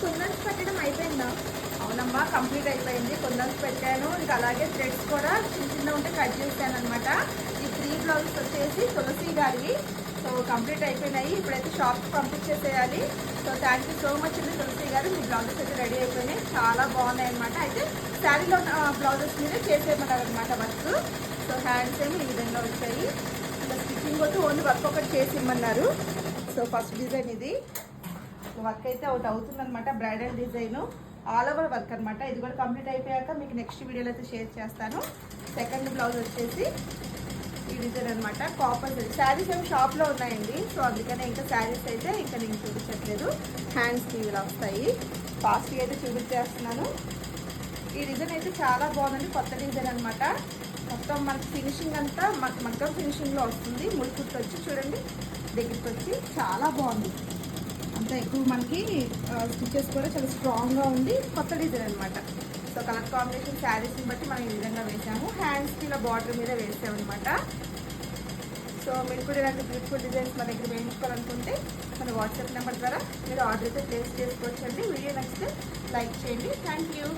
కుందన్స్ పెట్టడం అయిపోయిందా? అవునమ్మా, కంప్లీట్ అయిపోయింది. కుందన్స్ పెట్టాను. ఇంకా అలాగే థ్రెడ్స్ కూడా చిన్న చిన్న ఉంటే కట్ చేశాను అనమాట. ఈ 3 బ్లౌజెస్ వచ్చేసి తులసి గారివి. సో కంప్లీట్ అయిపోయినాయి. ఇప్పుడైతే షాప్కి పంపించేసేయాలి. So thank you so much అండి తులసి గారు. మీ బ్లౌజెస్ అయితే రెడీ అయిపోయినాయి, చాలా బాగున్నాయి అనమాట. అయితే శారీలో బ్లౌజెస్ మీద చేసేయమన్నారు అనమాట వర్క్. సో హ్యాండ్స్ ఏమి ఈ విధంగా వచ్చాయి. ఇంకా స్టిచ్చింగ్ వద్దు, ఓన్లీ వర్క్ ఒకటి చేసి ఇమ్మన్నారు. సో ఫస్ట్ డిజైన్ ఇది. వర్క్ అయితే ఒకటి అవుతుందన్నమాట, bridal design all over work అనమాట. ఇది కూడా కంప్లీట్ అయిపోయాక మీకు నెక్స్ట్ వీడియోలో అయితే షేర్ చేస్తాను. సెకండ్ బ్లౌజ్ వచ్చేసి ఈ డిజైన్ అనమాట. కాపర్ శారీస్ ఏమి షాప్లో ఉన్నాయండి. సో అందుకనే ఇంకా శారీస్ అయితే ఇంకా నేను చూపించట్లేదు. హ్యాండ్స్కి ఇలా వస్తాయి. ఫాస్ట్గా అయితే చూపించేస్తున్నాను. ఈ డిజైన్ అయితే చాలా బాగుందండి, కొత్త డిజైన్ అనమాట. మొత్తం మనకి ఫినిషింగ్ అంతా మగ్గం ఫినిషింగ్లో వస్తుంది. ముడుకుట్టు వచ్చి చూడండి దగ్గరికి వచ్చి చాలా బాగుంది. అంతా ఎక్కువ మనకి స్టిచెస్ కూడా చాలా స్ట్రాంగ్గా ఉంది. కొత్త డిజైన్ అనమాట. సో కలర్ కాంబినేషన్ శారీస్ని బట్టి మనం ఈ విధంగా వేసాము. హ్యాండ్స్కి ఇలా బార్డర్ మీద వేసాము అనమాట. సో మీరు కూడా ఇలాంటి బ్యూటిఫుల్ డిజైన్స్ మన దగ్గర వేయించుకోవాలనుకుంటే మన వాట్సాప్ నెంబర్ ద్వారా మీరు ఆర్డర్ అయితే ప్లేస్ చేసుకోవచ్చండి. వీడియో నచ్చితే లైక్ చేయండి. Thank you.